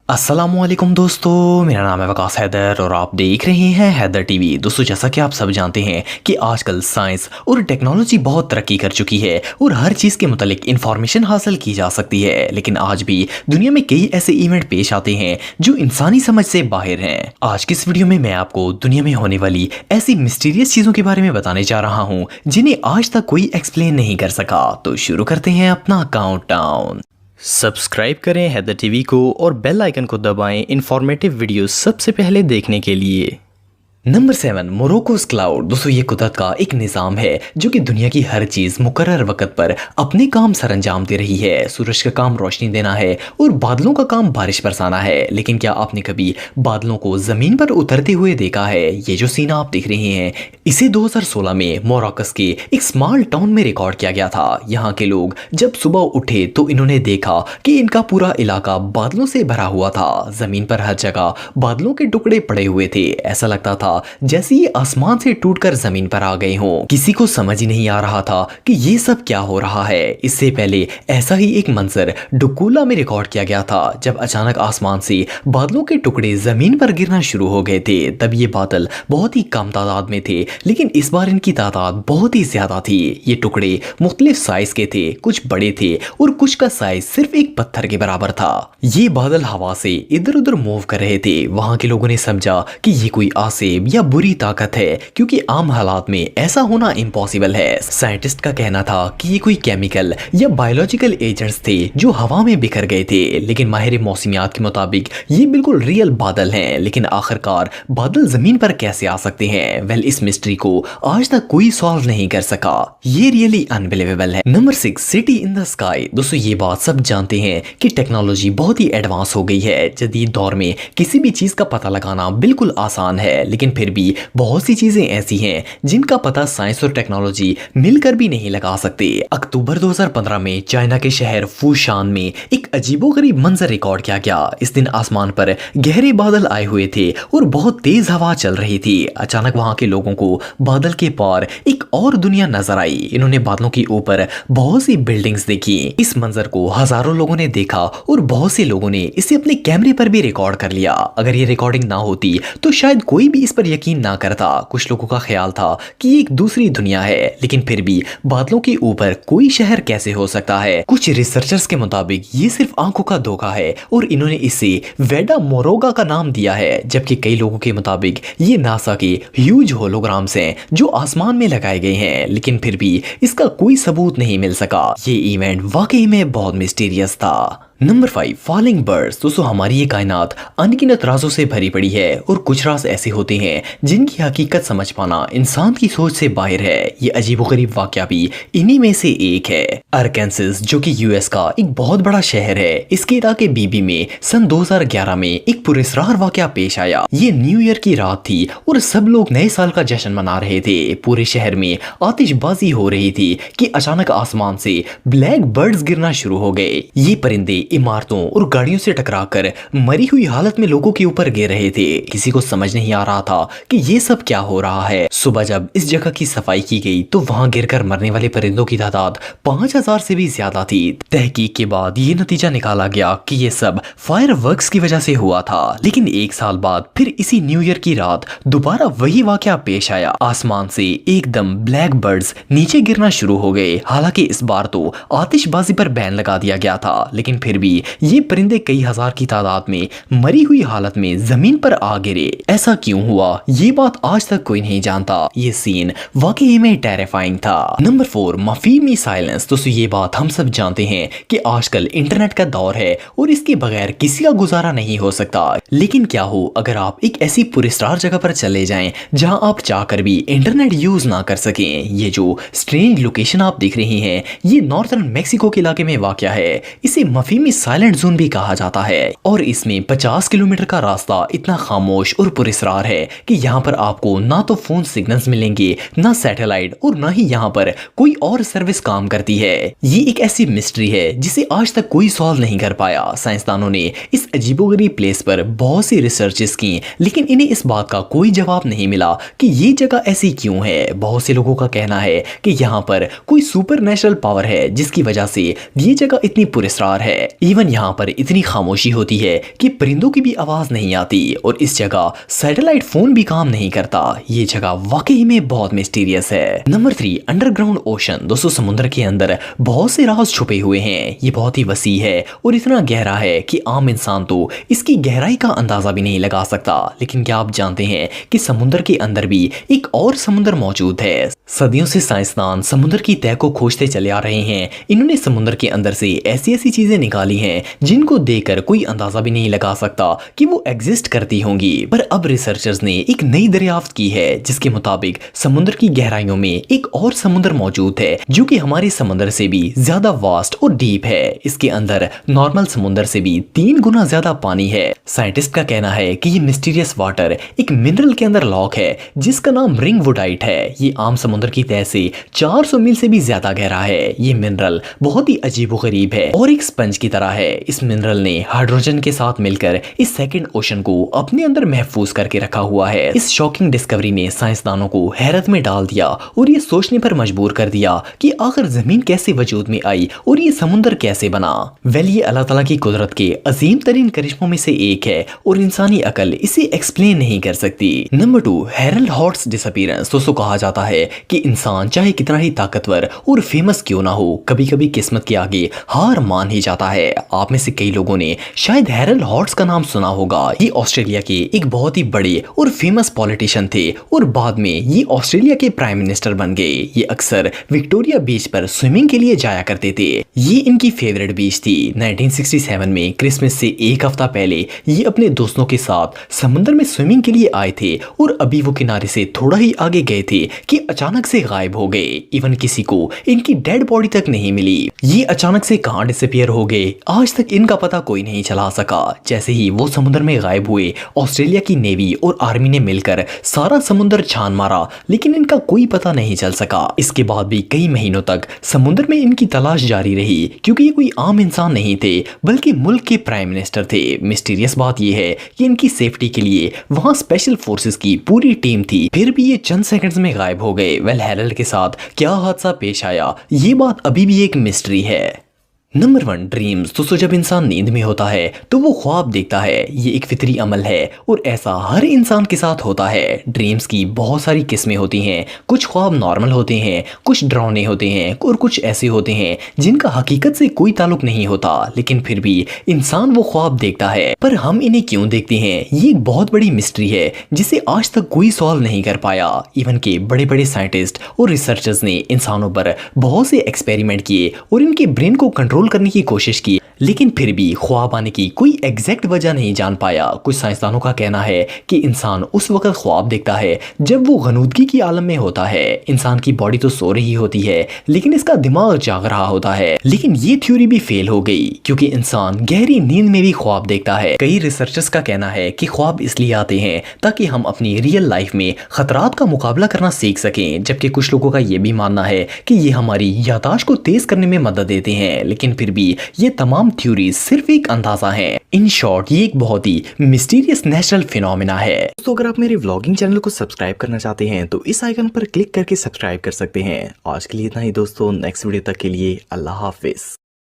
अस्सलामुअलैकुम दोस्तों, मेरा नाम है वकास हैदर और आप देख रहे हैं हैदर टीवी। दोस्तों, जैसा कि आप सब जानते हैं कि आजकल साइंस और टेक्नोलॉजी बहुत तरक्की कर चुकी है और हर चीज़ के मुतालिक इंफॉर्मेशन हासिल की जा सकती है। लेकिन आज भी दुनिया में कई ऐसे इवेंट पेश आते हैं जो इंसानी समझ से बाहर हैं। आज की इस वीडियो में मैं आपको दुनिया में होने वाली ऐसी मिस्टीरियस चीज़ों के बारे में बताने जा रहा हूँ जिन्हें आज तक कोई एक्सप्लेन नहीं कर सका। तो शुरू करते हैं अपना काउंटडाउन। सब्सक्राइब करें हैदर टीवी को और बेल आइकन को दबाएं इंफॉर्मेटिव वीडियो सबसे पहले देखने के लिए। Number 7, Morocco's cloud. दोस्तों, ये कुदरत का एक निज़ाम है जो कि दुनिया की हर चीज़ मुकर्रर वक्त पर अपने काम सर अंजाम दे रही है। सूरज का काम रोशनी देना है और बादलों का काम बारिश बरसाना है। लेकिन क्या आपने कभी बादलों को ज़मीन पर उतरते हुए देखा है? ये जो सीन आप देख रहे हैं इसे 2016 में मोरक्कोस के एक स्मॉल टाउन में रिकॉर्ड किया गया था। यहाँ के लोग जब सुबह उठे तो इन्होंने देखा कि इनका पूरा इलाका बादलों से भरा हुआ था। ज़मीन पर हर जगह बादलों के टुकड़े पड़े हुए थे। ऐसा लगता था जैसे ये आसमान से टूटकर जमीन पर आ गए हों। किसी को समझ ही नहीं आ रहा था कि ये सब क्या हो रहा है। इससे पहले ऐसा ही एक मंजर डुकुला में रिकॉर्ड किया गया था जब अचानक आसमान से बादलों के टुकड़े जमीन पर गिरना शुरू हो गए थे। तब ये बादल बहुत ही कम तादाद में थे, लेकिन इस बार इनकी तादाद बहुत ही ज्यादा थी। ये टुकड़े मुख्तलिफ साइज के थे, कुछ बड़े थे और कुछ का साइज सिर्फ एक पत्थर के बराबर था। ये बादल हवा से इधर उधर मूव कर रहे थे। वहां के लोगों ने समझा कि ये कोई आसेब या बुरी ताकत है, क्योंकि आम हालात में ऐसा होना इम्पॉसिबल है। साइंटिस्ट का कहना था कि ये कोई केमिकल या बायोलॉजिकल एजेंट्स थे जो हवा में बिखर गए थे। लेकिन माहिर मौसमियात के मुताबिक ये बिल्कुल रियल बादल हैं। लेकिन आखिरकार बादल जमीन पर कैसे आ सकते हैं? वेल, इस मिस्ट्री को आज तक कोई सॉल्व नहीं कर सका। ये रियली अनबिलीवेबल है। Number 6, city in the sky. दोस्तों, ये बात सब जानते हैं कि टेक्नोलॉजी बहुत ही एडवांस हो गई है। जदीद दौर में किसी भी चीज का पता लगाना बिल्कुल आसान है, लेकिन फिर भी बहुत सी चीजें ऐसी हैं जिनका पता साइंस और टेक्नोलॉजी मिलकर भी नहीं लगा सकते। अक्टूबर 2015 में चाइना के शहर फूशान में एक अजीबोगरीब मंजर रिकॉर्ड किया गया। इस दिन आसमान पर गहरे बादल आए हुए थे और बहुत तेज हवा चल रही थी। अचानक वहां के लोगों को बादल के पार एक और दुनिया नजर आई। इन्होंने बादलों के ऊपर बहुत सी बिल्डिंग्स देखी। इस मंजर को हजारों लोगों ने देखा और बहुत से लोगों ने इसे अपने कैमरे पर भी रिकॉर्ड कर लिया। अगर ये रिकॉर्डिंग ना होती तो शायद कोई भी इस पर यकीन ना करता। कुछ लोगों का ख्याल था कि ये एक दूसरी दुनिया है, लेकिन फिर भी बादलों के ऊपर कोई शहर कैसे हो सकता है? कुछ रिसर्चर्स के मुताबिक ये सिर्फ आंखों का धोखा है और इन्होंने इसे वेडा मोरोगा का नाम दिया है। जबकि कई लोगों के मुताबिक ये नासा के ह्यूज होलोग्राम्स हैं जो आसमान में लगाए गए हैं, लेकिन फिर भी इसका कोई सबूत नहीं मिल सका। ये इवेंट वाकई में बहुत मिस्टीरियस था। Number 5, falling birds. दोस्तों, हमारी ये कायनात अनगिनत राजों से भरी पड़ी है और कुछ राज ऐसे होते हैं जिनकी हकीकत समझ पाना इंसान की सोच से बाहर है। ये अजीबोगरीब वाकया भी इन्हीं में से एक है। अरकानसास, जो कि यूएस का एक बहुत बड़ा शहर है, इसके इलाके बीबी में सन 2011 में एक पुरस्कार वाकया पेश आया। ये न्यू ईयर की रात थी और सब लोग नए साल का जश्न मना रहे थे। पूरे शहर में आतिशबाजी हो रही थी कि अचानक आसमान से ब्लैक बर्ड्स गिरना शुरू हो गए। ये परिंदे इमारतों और गाड़ियों से टकराकर मरी हुई हालत में लोगों के ऊपर गिर रहे थे। किसी को समझ नहीं आ रहा था कि ये सब क्या हो रहा है। सुबह जब इस जगह की सफाई की गई तो वहां गिरकर मरने वाले परिंदों की तादाद 5000 से भी ज्यादा थी। तहकीक के बाद ये नतीजा निकाला गया कि ये सब फायरवर्क्स की वजह से हुआ था। लेकिन एक साल बाद फिर इसी न्यू ईयर की रात दोबारा वही वाकया पेश आया। आसमान से एकदम ब्लैक बर्ड्स नीचे गिरना शुरू हो गए। हालांकि इस बार तो आतिशबाजी पर बैन लगा दिया गया था, लेकिन फिर भी ये परिंदे कई हजार की तादाद में मरी हुई हालत में जमीन पर आ गिरे। ऐसा क्यों हुआ, ये बात आज तक कोई नहीं जानता। ये सीन वाकई में टेरिफाइंग था। नंबर 4, मफीमी साइलेंस। दोस्तों, ये बात हम सब जानते हैं कि आजकल इंटरनेट का दौर है और इसके बगैर किसी का गुजारा नहीं हो सकता। लेकिन क्या हो अगर आप एक ऐसी पुरस्कार जगह पर चले जाएं जहां आप चाहकर भी इंटरनेट यूज ना कर सकें? ये जो स्ट्रेंज लोकेशन आप देख रहे हैं ये नॉर्थर्न मेक्सिको के इलाके में वाकया है। इसे मफीमी साइलेंट जोन भी कहा जाता है और इसमें 50 किलोमीटर का रास्ता इतना खामोश और पुरस्कार है कि यहाँ पर आपको ना तो फोन सिग्नल्स मिलेंगे, ना सैटेलाइट और ना ही यहाँ पर कोई और सर्विस काम करती है। ये एक ऐसी मिस्ट्री है जिसे आज तक कोई सॉल्व नहीं कर पाया। साइंसदानों ने इस अजीबोगरीब प्लेस पर बहुत सी रिसर्चेस की, लेकिन इन्हें इस बात का कोई जवाब नहीं मिला कि ये जगह ऐसी क्यों है। बहुत से लोगों का कहना है कि यहाँ पर कोई सुपर नेचुरल पावर है जिसकी वजह से ये जगह इतनी पुरस्कार है। इवन यहाँ पर इतनी खामोशी होती है कि परिंदों की भी आवाज नहीं आती और इस जगह सैटेलाइट फोन भी काम नहीं करता। ये जगह वाकई में बहुत मिस्टीरियस है। Number 3, underground ocean. दोस्तों, समुद्र के अंदर बहुत से राज छुपे हुए हैं। ये बहुत ही वसी है और इतना गहरा है कि आम इंसान तो इसकी गहराई का अंदाजा भी नहीं लगा सकता। लेकिन क्या आप जानते हैं कि समुद्र के अंदर भी एक और समुद्र मौजूद है। सदियों से साइंसदान समुद्र की तह को खोजते चले आ रहे हैं। इन्होंने समुद्र के अंदर से ऐसी ऐसी चीजें निकाली हैं जिनको देखकर कोई अंदाजा भी नहीं लगा सकता कि वो एग्जिस्ट करती होंगी। पर अब रिसर्चर्स ने एक नई दरियाफ्त की है जिसके मुताबिक समुद्र की गहराइयों में एक और समुद्र मौजूद है जो कि हमारे समुद्र से भी ज्यादा वास्ट और डीप है। इसके अंदर नॉर्मल समुद्र से भी 3 गुना ज्यादा पानी है। साइंटिस्ट का कहना है कि ये मिस्टीरियस वाटर एक मिनरल के अंदर लॉक है जिसका नाम रिंगवुडाइट है। ये आम समुद्र की तह से 400 मील से भी ज्यादा गहरा है। ये मिनरल बहुत ही अजीबोगरीब है और एक स्पंज की तरह है। इस मिनरल ने हाइड्रोजन के साथ मिलकर इस सेकंड ओशन को अपने अंदर महफूज करके रखा हुआ है। इस शॉकिंग डिस्कवरी ने साइंसदानों को हैरत में डाल दिया और ये सोचने पर मजबूर कर दिया कि आखिर जमीन कैसे वजूद में आई और ये समुद्र कैसे बना। वेल, ये अल्लाह ताला की कुदरत के अजीम तरीन करिश्मों में से एक है और इंसानी अकल इसे एक्सप्लेन नहीं कर सकती। Number 2, Harold Holt's disappearance. दोस्तों, कहा जाता है कि इंसान चाहे कितना ही ताकतवर और फेमस क्यों ना हो, कभी कभी किस्मत के आगे हार मान ही जाता है। आप में से कई लोगों ने शायद हैरल्ड हॉट्स का नाम सुना होगा। ये ऑस्ट्रेलिया के एक बहुत ही बड़े और फेमस पॉलिटिशियन थे और बाद में ये ऑस्ट्रेलिया के प्राइम मिनिस्टर बन गए। ये अक्सर विक्टोरिया बीच पर स्विमिंग के लिए जाया करते थे। ये इनकी फेवरेट बीच थी। 1967 में क्रिसमस से एक हफ्ता पहले ये अपने दोस्तों के साथ समुद्र में स्विमिंग के लिए आए थे और अभी वो किनारे से थोड़ा ही आगे गए थे कि अचानक से गायब हो गए। इवन किसी को इनकी डेड बॉडी तक नहीं मिली। ये अचानक से कहां डिसअपीयर हो गए, आज तक इनका पता कोई नहीं चला सका। जैसे ही वो समुद्र में गायब हुए, ऑस्ट्रेलिया की नेवी और आर्मी ने मिलकर सारा समुद्र छान मारा लेकिन इनका कोई पता नहीं चल सका। इसके बाद भी कई महीनों तक समुद्र में इनकी तलाश जारी रही क्योंकि ये कोई आम इंसान नहीं थे बल्कि मुल्क के प्राइम मिनिस्टर थे। मिस्टीरियस बात यह है कि इनकी सेफ्टी के लिए वहां स्पेशल फोर्सेस की पूरी टीम थी, फिर भी ये चंद सेकंड्स में गायब हो गए। वेल, हैरल्ड के साथ क्या हादसा पेश आया, ये बात अभी भी एक मिस्ट्री है। Number 1, dreams. दोस्तों, जब इंसान नींद में होता है तो वो ख्वाब देखता है। ये एक फितरी अमल है और ऐसा हर इंसान के साथ होता है। ड्रीम्स की बहुत सारी किस्में होती हैं। कुछ ख्वाब नॉर्मल होते हैं, कुछ डरावने होते हैं और कुछ ऐसे होते हैं जिनका हकीकत से कोई ताल्लुक नहीं होता, लेकिन फिर भी इंसान वो ख्वाब देखता है। पर हम इन्हें क्यों देखते हैं, ये एक बहुत बड़ी मिस्ट्री है जिसे आज तक कोई सॉल्व नहीं कर पाया। इवन के बड़े बड़े साइंटिस्ट और रिसर्चर्स ने इंसानों पर बहुत से एक्सपेरिमेंट किए और इनके ब्रेन को कंट्रोल करने की कोशिश की, लेकिन फिर भी ख्वाब आने की कोई एग्जैक्ट वजह नहीं जान पाया। कुछ साइंसदानों का कहना है कि इंसान उस वक्त ख्वाब देखता है जब वो गनूदगी की आलम में होता है। इंसान की बॉडी तो सो रही होती है लेकिन इसका दिमाग जाग रहा होता है। लेकिन ये थ्योरी भी फेल हो गई क्योंकि इंसान गहरी नींद में भी ख्वाब देखता है। कई रिसर्चर्स का कहना है कि ख्वाब इसलिए आते हैं ताकि हम अपनी रियल लाइफ में खतरात का मुकाबला करना सीख सकें, जबकि कुछ लोगों का यह भी मानना है कि ये हमारी याददाश्त को तेज करने में मदद देते हैं। लेकिन फिर भी ये तमाम थ्योरीज सिर्फ एक अंदाजा है। इन शॉर्ट, ये एक बहुत ही मिस्टीरियस नेचुरल फिनोमेना है। दोस्तों, अगर आप मेरे व्लॉगिंग चैनल को सब्सक्राइब करना चाहते हैं तो इस आइकन पर क्लिक करके सब्सक्राइब कर सकते हैं। आज के लिए इतना ही दोस्तों, नेक्स्ट वीडियो तक के लिए अल्लाह हाफिज।